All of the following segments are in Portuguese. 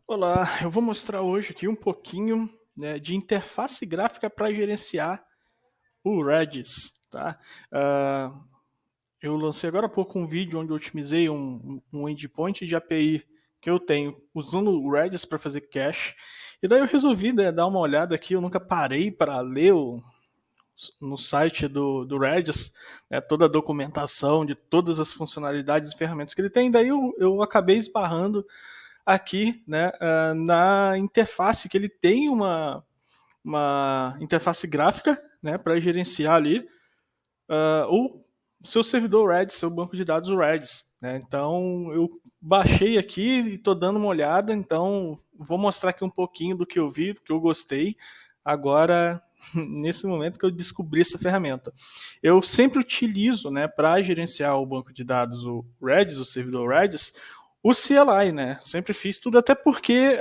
Olá, eu vou mostrar hoje aqui um pouquinho, né, de interface gráfica para gerenciar o Redis, tá? Ah, eu lancei agora há pouco um vídeo onde eu otimizei um endpoint de API que eu tenho usando o Redis para fazer cache. E daí eu resolvi, né, dar uma olhada aqui. Eu nunca parei para ler no site do Redis, né, toda a documentação de todas as funcionalidades e ferramentas que ele tem. Daí eu acabei esbarrando aqui, né, na interface, que ele tem uma interface gráfica, né, para gerenciar ali o seu servidor Redis, seu banco de dados Redis, né? Então eu baixei aqui e estou dando uma olhada, então vou mostrar aqui um pouquinho do que eu vi, do que eu gostei, agora nesse momento que eu descobri essa ferramenta. Eu sempre utilizo, né, para gerenciar o banco de dados, o Redis, o servidor Redis, o CLI, né? Sempre fiz tudo, até porque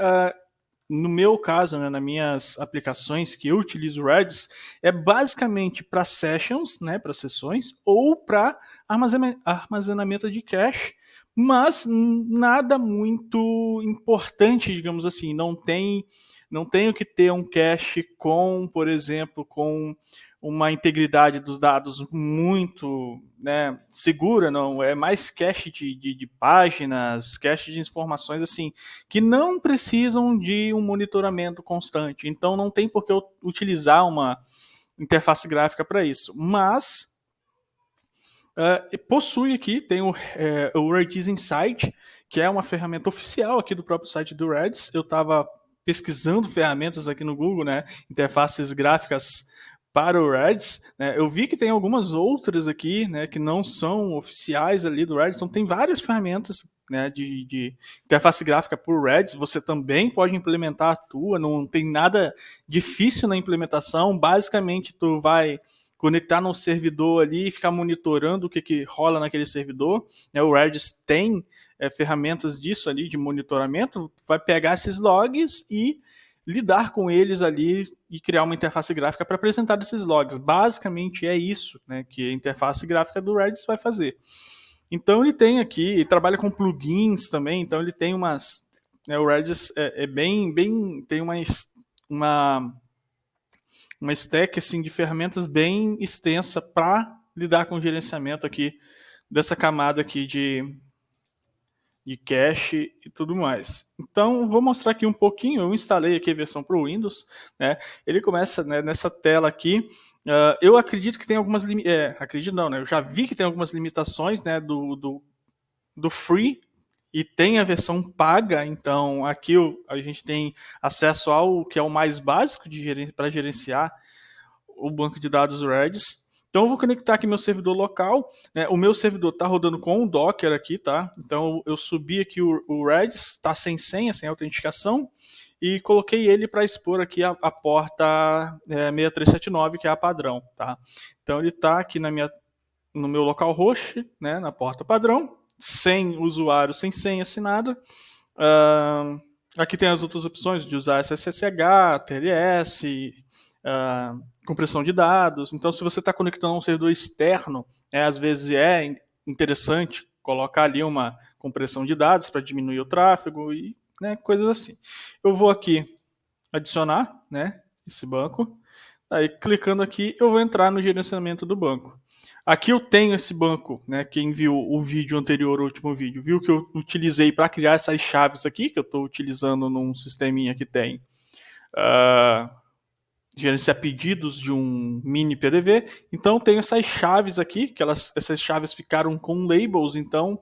no meu caso, né, nas minhas aplicações que eu utilizo o Redis, é basicamente para sessions, né, para sessões, ou para armazenamento de cache, mas nada muito importante, digamos assim. Não tenho que ter um cache com, por exemplo, com uma integridade dos dados muito, né, segura, não. É mais cache de páginas, cache de informações assim, que não precisam de um monitoramento constante. Então não tem por que eu utilizar uma interface gráfica para isso. Mas possui aqui, tem o Redis Insight, que é uma ferramenta oficial aqui do próprio site do Redis. Eu estava pesquisando ferramentas aqui no Google, né, interfaces gráficas para o Redis, né. Eu vi que tem algumas outras aqui, né, que não são oficiais ali do Redis, então tem várias ferramentas, né, de interface gráfica por Redis. Você também pode implementar a tua, não tem nada difícil na implementação. Basicamente tu vai conectar num servidor ali e ficar monitorando o que rola naquele servidor, né. O Redis tem ferramentas disso ali, de monitoramento. Vai pegar esses logs e lidar com eles ali e criar uma interface gráfica para apresentar esses logs. Basicamente é isso, né, que a interface gráfica do Redis vai fazer. Então ele tem aqui, ele trabalha com plugins também, então ele tem umas, né, o Redis é bem, tem uma, uma stack assim, de ferramentas bem extensa para lidar com o gerenciamento aqui dessa camada aqui de cache e tudo mais. Então, vou mostrar aqui um pouquinho. Eu instalei aqui a versão para o Windows, né? Ele começa, né, nessa tela aqui. Eu acredito que tem algumas acredito não, né? Eu já vi que tem algumas limitações, né, do free, e tem a versão paga. Então aqui a gente tem acesso ao que é o mais básico para gerenciar o banco de dados Redis. Então eu vou conectar aqui meu servidor local, né? O meu servidor está rodando com o Docker aqui, tá? Então eu subi aqui o Redis, está sem senha, sem autenticação, e coloquei ele para expor aqui a porta 6379, que é a padrão, tá? Então ele está aqui no meu localhost, né, na porta padrão, sem usuário, sem senha assinada. Aqui tem as outras opções de usar SSH, TLS, compressão de dados. Então, se você está conectando a um servidor externo, às vezes é interessante colocar ali uma compressão de dados para diminuir o tráfego e, né, coisas assim. Eu vou aqui adicionar, né, esse banco. Aí, clicando aqui, eu vou entrar no gerenciamento do banco. Aqui eu tenho esse banco, né? Quem viu o vídeo anterior, o último vídeo, viu que eu utilizei para criar essas chaves aqui, que eu estou utilizando num sisteminha que tem gerenciar pedidos de um mini PDV. Então tem essas chaves aqui, que essas chaves ficaram com labels. Então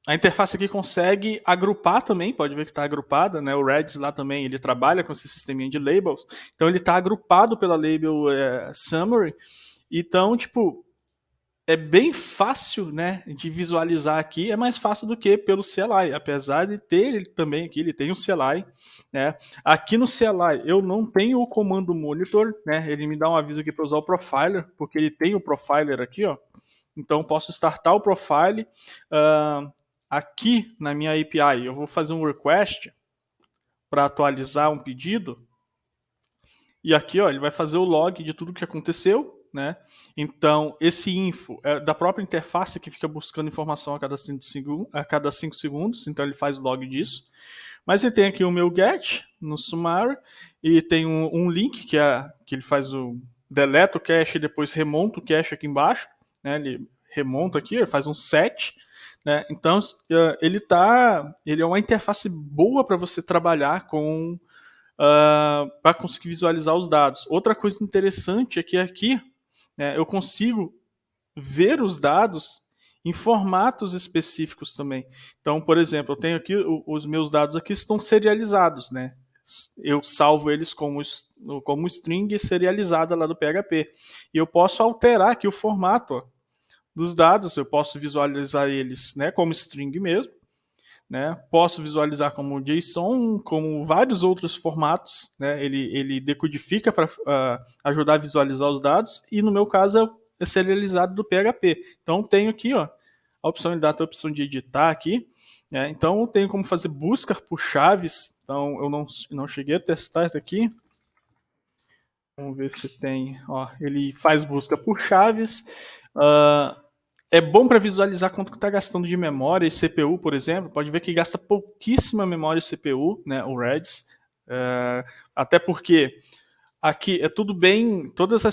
a interface aqui consegue agrupar também, pode ver que está agrupada, né? O Redis lá também, ele trabalha com esse sisteminha de labels. Então ele está agrupado pela label summary. Então, tipo, é bem fácil, né, de visualizar aqui. É mais fácil do que pelo CLI, apesar de ter ele também aqui, ele tem o CLI, né? Aqui no CLI eu não tenho o comando monitor, né? Ele me dá um aviso aqui para usar o profiler, porque ele tem o profiler aqui, ó. Então posso startar o profile. Aqui na minha API eu vou fazer um request para atualizar um pedido. E aqui, ó, ele vai fazer o log de tudo que aconteceu, né? Então, esse info é da própria interface que fica buscando informação a cada 5 segundos, então ele faz log disso. Mas ele tem aqui o meu get no sumário e tem um link que ele faz o deleta o cache e depois remonta o cache aqui embaixo, né? Ele remonta aqui, ele faz um set, né? Então ele é uma interface boa para você trabalhar com para conseguir visualizar os dados. Outra coisa interessante é que aqui, né, eu consigo ver os dados em formatos específicos também. Então, por exemplo, eu tenho aqui os meus dados aqui estão serializados, né? Eu salvo eles como string serializada lá do PHP. E eu posso alterar aqui o formato ó, dos dados, eu posso visualizar eles, né, como string mesmo, né? Posso visualizar como JSON, como vários outros formatos, né? Ele decodifica para ajudar a visualizar os dados e no meu caso é serializado do PHP. Então tenho aqui, ó, a opção, ele dá a opção de editar aqui, né? Então eu tenho como fazer busca por chaves. Então eu não cheguei a testar isso aqui. Vamos ver se tem, ó, ele faz busca por chaves. É bom para visualizar quanto está gastando de memória e CPU, por exemplo. Pode ver que gasta pouquíssima memória e CPU, né, o Redis. Até porque aqui é tudo bem, todos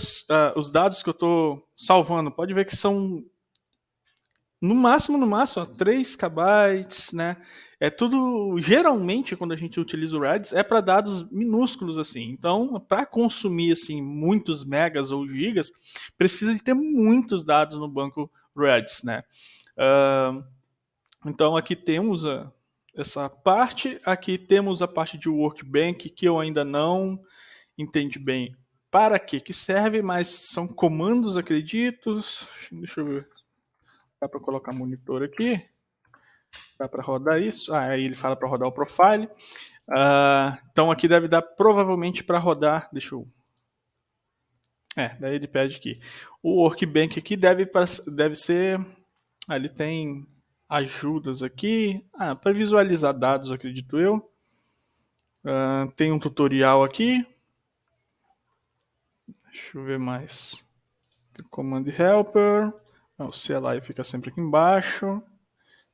os dados que eu estou salvando, pode ver que são no máximo, 3 KB, né? É tudo, geralmente, quando a gente utiliza o Redis, é para dados minúsculos, assim. Então, para consumir, assim, muitos megas ou gigas, precisa de ter muitos dados no banco Redis, né? Então, aqui temos essa parte. Aqui temos a parte de Workbench, que eu ainda não entendi bem para que serve, mas são comandos, acredito. Deixa eu ver. Dá para colocar monitor aqui. Dá para rodar isso. Aí ele fala para rodar o profile. Então aqui deve dar provavelmente para rodar. Deixa eu. Daí ele pede aqui. O Workbench aqui deve ser. Ele tem ajudas aqui. Para visualizar dados, acredito eu. Tem um tutorial aqui. Deixa eu ver mais. Command Helper. O CLI fica sempre aqui embaixo.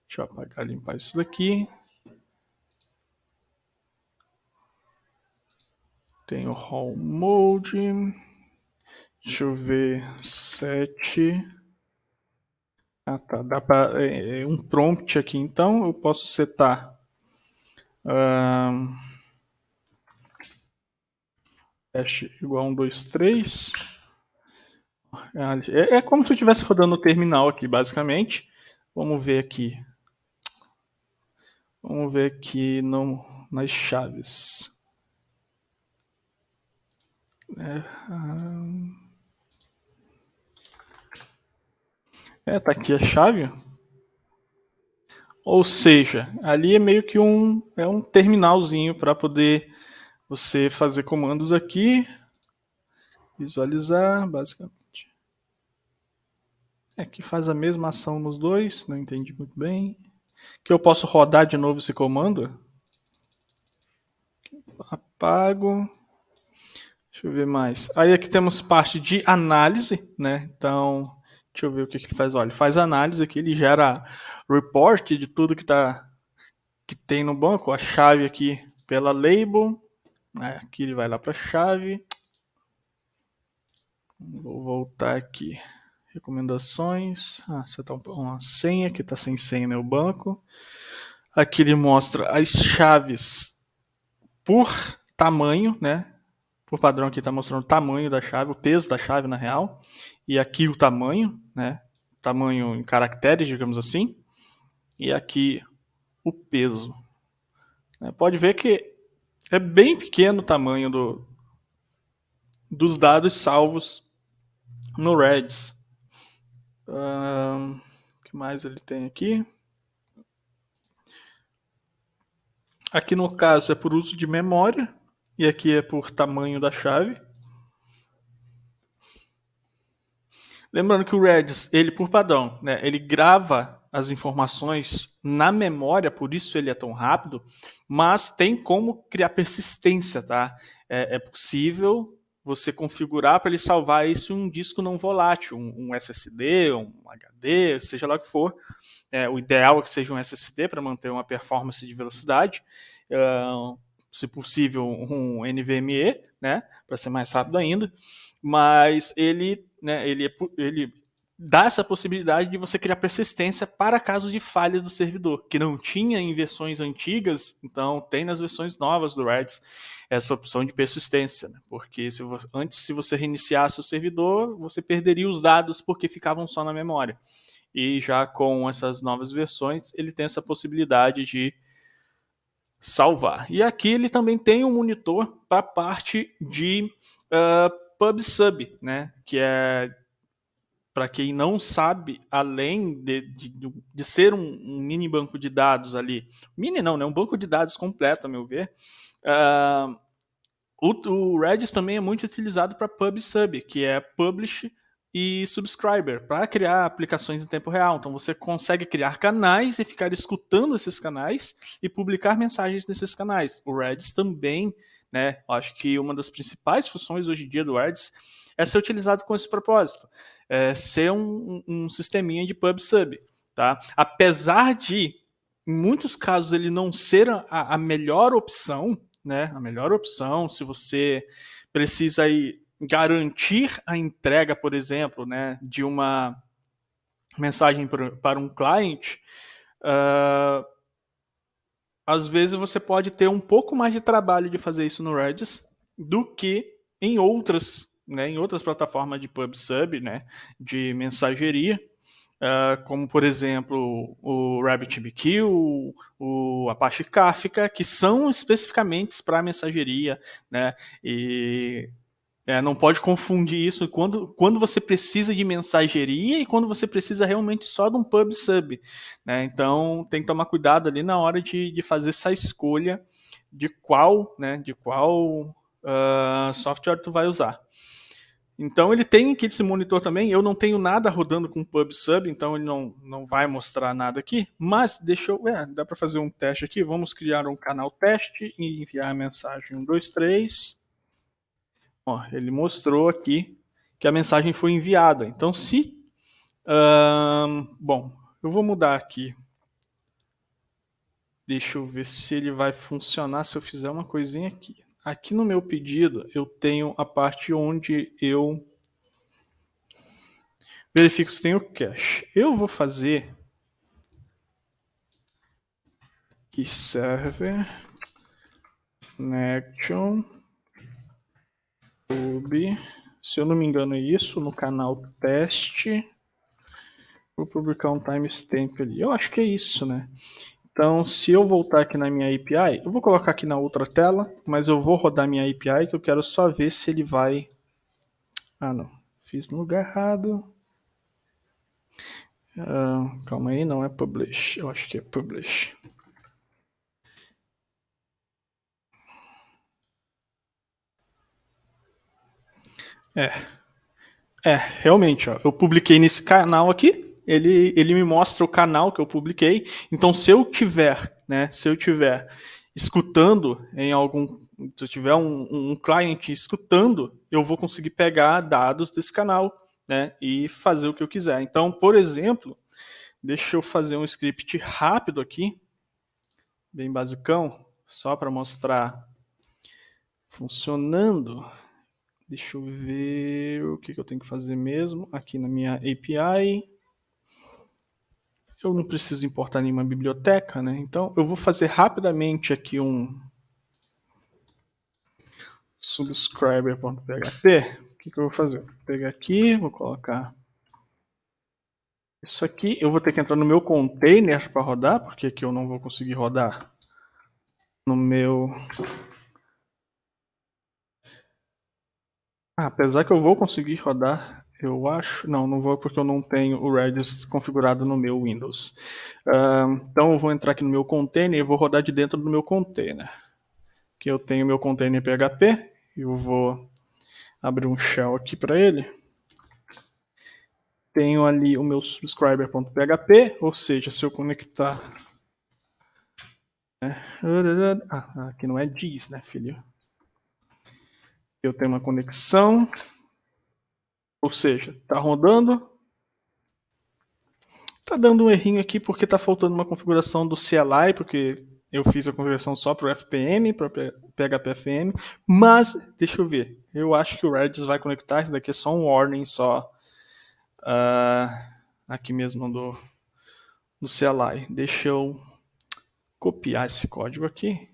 Deixa eu apagar, limpar isso daqui. Tem o Hall Mode. Deixa eu ver. 7. Tá. Dá para um prompt aqui, então eu posso setar. Hash igual 1, 2, 3. É como se eu estivesse rodando o terminal aqui, basicamente. Vamos ver aqui. Vamos ver aqui nas chaves. Tá aqui a chave. Ou seja, ali é meio que um terminalzinho para poder você fazer comandos aqui, visualizar, basicamente. Que faz a mesma ação nos dois, não entendi muito bem. Que eu posso rodar de novo esse comando. Apago. Deixa eu ver mais. Aí aqui temos parte de análise, né? Então, deixa eu ver o que ele faz. Olha, ele faz análise aqui, ele gera report de tudo que tem no banco. A chave aqui pela label. Né? Aqui ele vai lá para a chave. Vou voltar aqui. Recomendações. Setar uma senha, que está sem senha no banco. Aqui ele mostra as chaves por tamanho, né? Por padrão aqui está mostrando o tamanho da chave, o peso da chave na real. E aqui o tamanho, né? Tamanho em caracteres, digamos assim. E aqui o peso. Pode ver que é bem pequeno o tamanho dos dados salvos no Redis. O que mais ele tem aqui? Aqui no caso é por uso de memória. E aqui é por tamanho da chave. Lembrando que o Redis, ele por padrão, né, ele grava as informações na memória, por isso ele é tão rápido, mas tem como criar persistência, tá? É possível você configurar para ele salvar isso em um disco não volátil, um SSD, um HD, seja lá o que for. O ideal é que seja um SSD para manter uma performance de velocidade, se possível um NVMe, né, para ser mais rápido ainda, mas ele dá essa possibilidade de você criar persistência para casos de falhas do servidor, que não tinha em versões antigas, então tem nas versões novas do Redis essa opção de persistência, né? Porque antes, se você reiniciasse o servidor, você perderia os dados porque ficavam só na memória. E já com essas novas versões, ele tem essa possibilidade de salvar. E aqui ele também tem um monitor para a parte de PubSub, né? Que é, para quem não sabe, além de ser um mini banco de dados ali, mini não, né? Um banco de dados completo, a meu ver. O Redis também é muito utilizado para PubSub, que é Publish e Subscriber, para criar aplicações em tempo real. Então você consegue criar canais e ficar escutando esses canais e publicar mensagens nesses canais. O Redis também, né? Acho que uma das principais funções hoje em dia do Redis é ser utilizado com esse propósito, ser um sisteminha de PubSub, tá? Apesar de, em muitos casos, ele não ser a melhor opção, né? A melhor opção, se você precisa aí garantir a entrega, por exemplo, né, de uma mensagem para um cliente, às vezes você pode ter um pouco mais de trabalho de fazer isso no Redis do que em outras, né, em outras plataformas de PubSub, né, de mensageria, como por exemplo o RabbitMQ, o Apache Kafka, que são especificamente para mensageria, né, e não pode confundir isso quando você precisa de mensageria e quando você precisa realmente só de um PubSub, né? Então tem que tomar cuidado ali na hora de fazer essa escolha de qual, né, de qual software tu vai usar. Então ele tem aqui esse monitor também. Eu não tenho nada rodando com PubSub, então ele não vai mostrar nada aqui. Mas deixa eu. Dá para fazer um teste aqui. Vamos criar um canal teste e enviar a mensagem 1, 2, 3. Ó, ele mostrou aqui que a mensagem foi enviada. Então, se. Bom, eu vou mudar aqui. Deixa eu ver se ele vai funcionar se eu fizer uma coisinha aqui. Aqui no meu pedido, eu tenho a parte onde eu verifico se tem o cache. Eu vou fazer que server connection pub. Se eu não me engano é isso, no canal teste. Vou publicar um timestamp ali. Eu acho que é isso, né? Então, se eu voltar aqui na minha API, eu vou colocar aqui na outra tela, mas eu vou rodar minha API que eu quero só ver se ele vai... Ah, não. Fiz no lugar errado. Calma aí, não é publish. Eu acho que é publish. Realmente, ó, eu publiquei nesse canal aqui, ele me mostra o canal que eu publiquei. Então, se eu tiver, né, escutando em algum, se eu tiver um cliente escutando, eu vou conseguir pegar dados desse canal, né, e fazer o que eu quiser. Então, por exemplo, deixa eu fazer um script rápido aqui, bem basicão, só para mostrar funcionando. Deixa eu ver o que eu tenho que fazer mesmo aqui na minha API. Eu não preciso importar nenhuma biblioteca, né? Então eu vou fazer rapidamente aqui um subscriber.php. O que eu vou fazer? Vou pegar aqui, vou colocar isso aqui. Eu vou ter que entrar no meu container para rodar, porque aqui eu não vou conseguir rodar no meu... apesar que eu vou conseguir rodar, eu acho... Não vou porque eu não tenho o Redis configurado no meu Windows. Então eu vou entrar aqui no meu container e vou rodar de dentro do meu container. Que eu tenho meu container PHP, eu vou abrir um shell aqui para ele. Tenho ali o meu subscriber.php, ou seja, se eu conectar... aqui não é diz, né, filho? Eu tenho uma conexão, ou seja, está rodando. Tá dando um errinho aqui porque tá faltando uma configuração do CLI, porque eu fiz a configuração só para o FPM, para PHPFM, mas deixa eu ver. Eu acho que o Redis vai conectar, isso daqui é só um warning só. Aqui mesmo do CLI. Deixa eu copiar esse código aqui.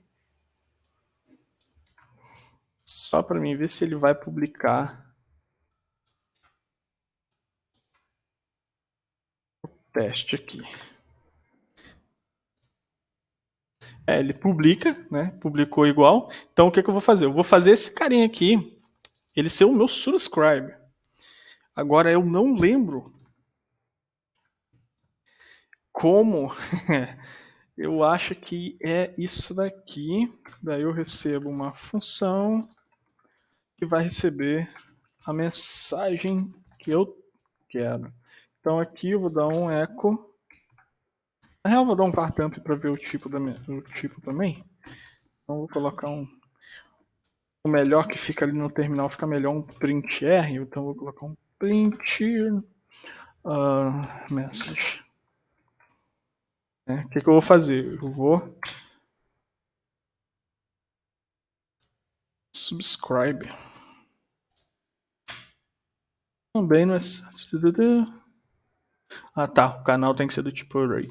Só para mim ver se ele vai publicar o teste aqui. Ele publica, né? Publicou igual. Então o que eu vou fazer? Eu vou fazer esse carinha aqui, ele ser o meu subscribe. Agora eu não lembro como. Eu acho que é isso daqui. Daí eu recebo uma função que vai receber a mensagem que eu quero. Então aqui eu vou dar um echo. Na real eu vou dar um var dump para ver o tipo também. Então vou colocar o melhor que fica ali no terminal, fica melhor um print R. Então vou colocar um print message. O que eu vou fazer? Eu vou subscribe. Também não é. Ah tá, o canal tem que ser do tipo array.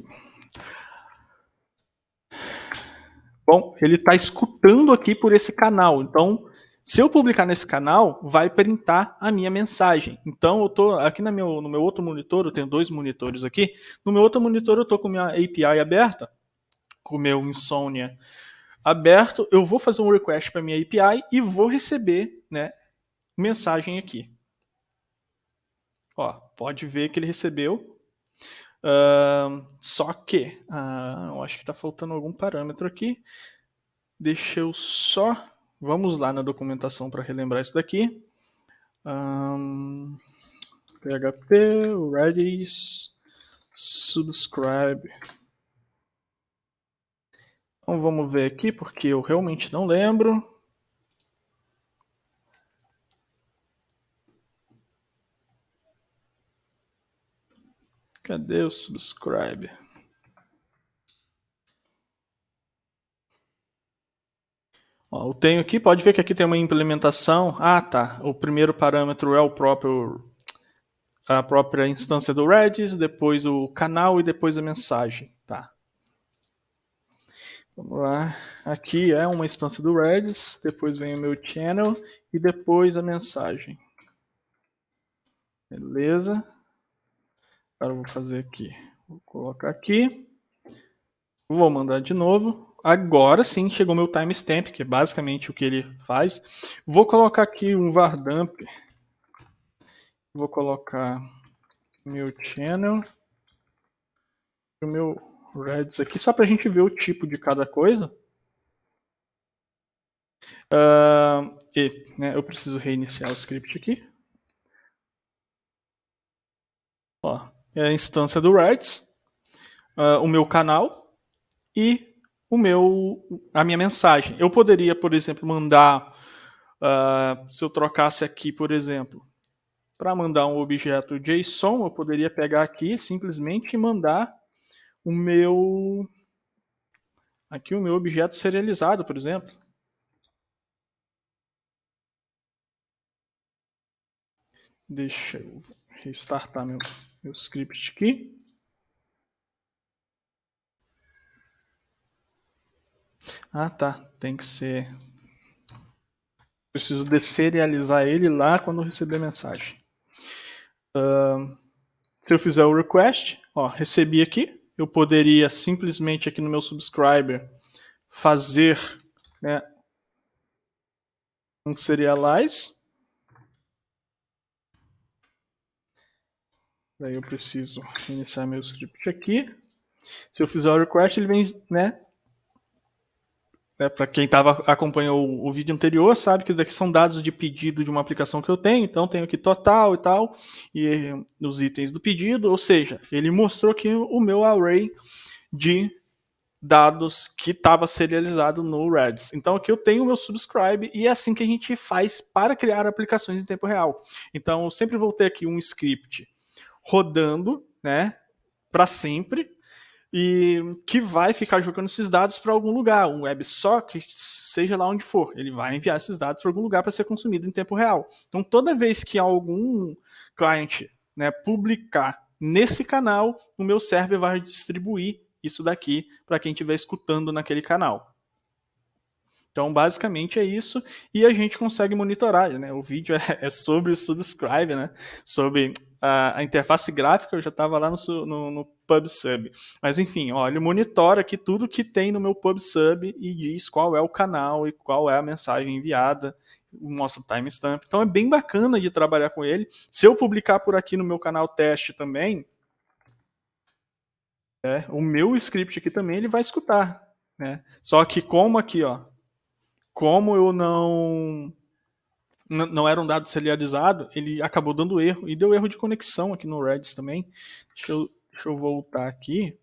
Bom, ele está escutando aqui por esse canal. Então, se eu publicar nesse canal, vai printar a minha mensagem. Então, eu tô aqui no meu outro monitor, eu tenho 2 monitores aqui. No meu outro monitor, eu estou com minha API aberta, com o meu Insomnia aberto. Eu vou fazer um request para minha API e vou receber, né, mensagem aqui. Ó, pode ver que ele recebeu. Só que eu acho que está faltando algum parâmetro aqui. Deixa eu só. Vamos lá na documentação para relembrar isso daqui. PHP, Redis, subscribe. Então vamos ver aqui, porque eu realmente não lembro. Cadê o subscribe? Ó, eu tenho aqui, pode ver que aqui tem uma implementação. Ah, tá. O primeiro parâmetro é a própria instância do Redis, depois o canal e depois a mensagem. Tá. Vamos lá. Aqui é uma instância do Redis, depois vem o meu channel e depois a mensagem. Beleza. Agora eu vou fazer aqui. Vou colocar aqui. Vou mandar de novo. Agora sim chegou meu timestamp, que é basicamente o que ele faz. Vou colocar aqui um var dump. Vou colocar meu channel. O meu Redis aqui, só para a gente ver o tipo de cada coisa. Eu preciso reiniciar o script aqui. Ó, é a instância do Redis, o meu canal e a minha mensagem. Eu poderia, por exemplo, mandar, se eu trocasse aqui, por exemplo, para mandar um objeto JSON, eu poderia pegar aqui simplesmente e mandar o meu objeto serializado, por exemplo. Deixa eu restartar meu script aqui. Ah, tá. Tem que ser. Preciso deserializar ele lá quando eu receber a mensagem. Se eu fizer o request, ó, recebi aqui. Eu poderia simplesmente aqui no meu subscriber fazer, né, um serialize. Daí eu preciso iniciar meu script aqui. Se eu fizer o request, ele vem, né? Para quem acompanhou o vídeo anterior, sabe que daqui são dados de pedido de uma aplicação que eu tenho. Então tenho aqui total e tal, e os itens do pedido. Ou seja, ele mostrou aqui o meu array de dados que estava serializado no Redis. Então aqui eu tenho o meu subscribe e é assim que a gente faz para criar aplicações em tempo real. Então eu sempre vou ter aqui um script rodando, né, para sempre e que vai ficar jogando esses dados para algum lugar, um WebSocket, seja lá onde for. Ele vai enviar esses dados para algum lugar para ser consumido em tempo real. Então toda vez que algum cliente, né, publicar nesse canal, o meu server vai distribuir isso daqui para quem estiver escutando naquele canal. Então, basicamente é isso, e a gente consegue monitorar, né? O vídeo é sobre o subscribe, né? Sobre a interface gráfica, eu já estava lá no PubSub. Mas enfim, ó, ele monitora aqui tudo que tem no meu PubSub e diz qual é o canal e qual é a mensagem enviada, mostra o timestamp. Então é bem bacana de trabalhar com ele. Se eu publicar por aqui no meu canal teste também, o meu script aqui também ele vai escutar, né? Só que como aqui, ó, como eu não era um dado serializado, ele acabou dando erro e deu erro de conexão aqui no Redis também. Deixa eu voltar aqui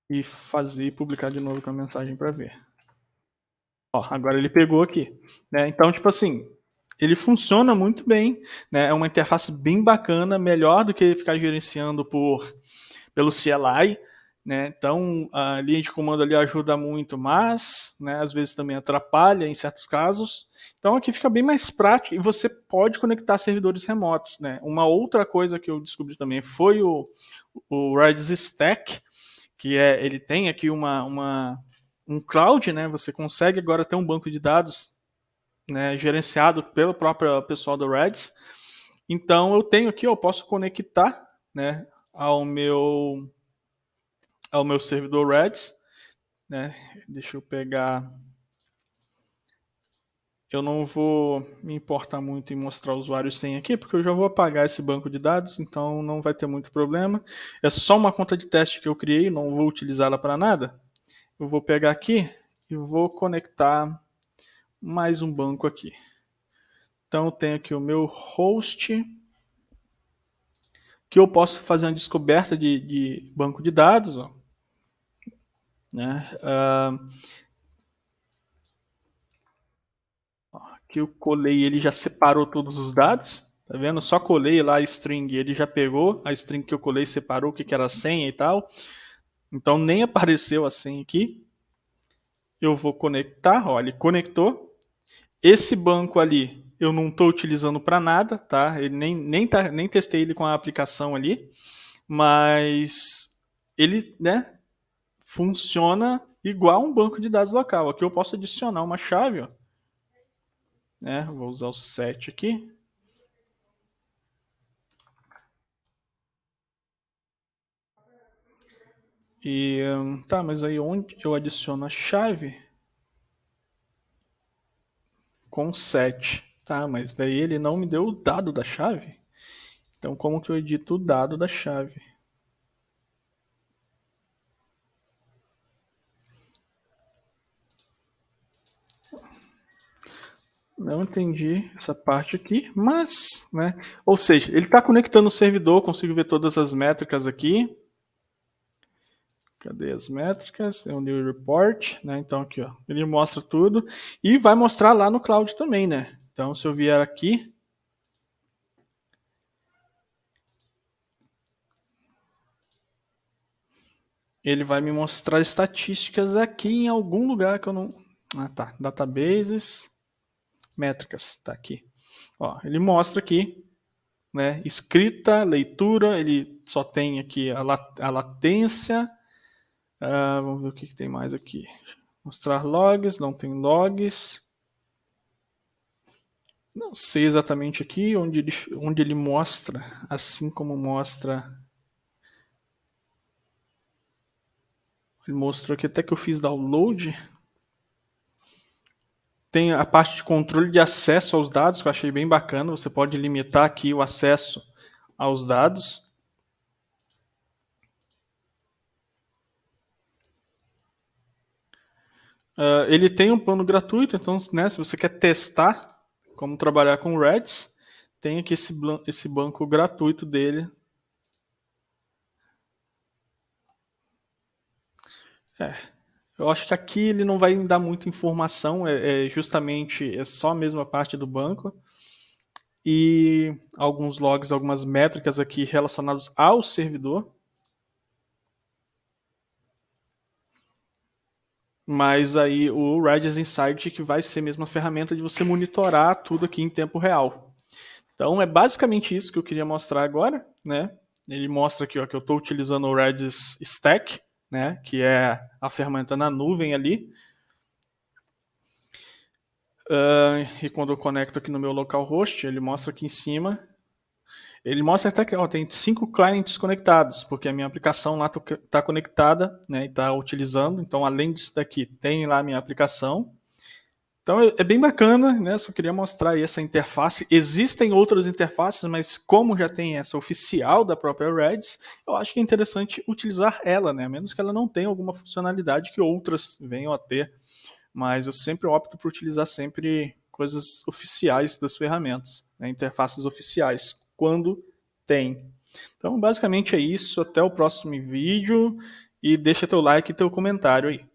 e fazer e publicar de novo com a mensagem para ver. Ó, agora ele pegou aqui, né? Então, tipo assim, ele funciona muito bem, né? É uma interface bem bacana, melhor do que ficar gerenciando pelo CLI, né? Então a linha de comando ali ajuda muito, mas, né, às vezes também atrapalha em certos casos. Então aqui fica bem mais prático e você pode conectar servidores remotos, né? Uma outra coisa que eu descobri também foi o Redis Stack, que ele tem aqui um cloud, né? Você consegue agora ter um banco de dados, né, gerenciado pelo próprio pessoal do Redis. Então eu tenho aqui, eu posso conectar, né, ao meu servidor Redis, né? Deixa eu pegar. Eu não vou me importar muito em mostrar o usuário sem aqui, porque eu já vou apagar esse banco de dados, então não vai ter muito problema. É só uma conta de teste que eu criei, não vou utilizá-la para nada. Eu vou pegar aqui e vou conectar mais um banco aqui. Então eu tenho aqui o meu host, que eu posso fazer uma descoberta de banco de dados, ó, né? Que eu colei, ele já separou todos os dados, tá vendo? Só colei lá a string, ele já pegou a string que eu colei, separou o que era a senha e tal. Então nem apareceu a senha aqui. Eu vou conectar, ó, ele conectou. Esse banco ali eu não estou utilizando para nada, tá? Ele nem testei ele com a aplicação ali, mas ele, né, funciona igual um banco de dados local. Aqui eu posso adicionar uma chave, ó, né? Vou usar o set aqui. E tá, mas aí onde eu adiciono a chave com 7? Tá, mas daí ele não me deu o dado da chave. Então como que eu edito o dado da chave? Não entendi essa parte aqui, mas, né? Ou seja, ele está conectando o servidor, consigo ver todas as métricas aqui. Cadê as métricas? É o new report, né? Então aqui, ó, ele mostra tudo e vai mostrar lá no cloud também, né? Então se eu vier aqui, ele vai me mostrar estatísticas aqui em algum lugar que eu não. Ah, tá. Databases, métricas, tá aqui. Ó, ele mostra aqui, né? Escrita, leitura, ele só tem aqui a latência. Vamos ver o que tem mais aqui. Mostrar logs, não tem logs. Não sei exatamente aqui onde ele mostra, assim como mostra. Ele mostrou aqui até que eu fiz download. Tem a parte de controle de acesso aos dados, que eu achei bem bacana. Você pode limitar aqui o acesso aos dados. Ele tem um plano gratuito, então, né, se você quer testar como trabalhar com Redis, tem aqui esse banco gratuito dele. Eu acho que aqui ele não vai me dar muita informação, justamente é só a mesma parte do banco e alguns logs, algumas métricas aqui relacionadas ao servidor. Mas aí o Redis Insight que vai ser mesmo a ferramenta de você monitorar tudo aqui em tempo real. Então é basicamente isso que eu queria mostrar agora, né? Ele mostra aqui ó, que eu estou utilizando o Redis Stack, né? Que é a ferramenta na nuvem ali. E quando eu conecto aqui no meu localhost, ele mostra aqui em cima. Ele mostra até que ó, tem 5 clientes conectados, porque a minha aplicação lá está conectada, né? E está utilizando. Então, além disso daqui, tem lá a minha aplicação. Então é bem bacana, né? Só queria mostrar aí essa interface. Existem outras interfaces, mas como já tem essa oficial da própria Redis, eu acho que é interessante utilizar ela, né? A menos que ela não tenha alguma funcionalidade que outras venham a ter. Mas eu sempre opto por utilizar sempre coisas oficiais das ferramentas, né? Interfaces oficiais, quando tem. Então basicamente é isso. Até o próximo vídeo e deixa teu like e teu comentário aí.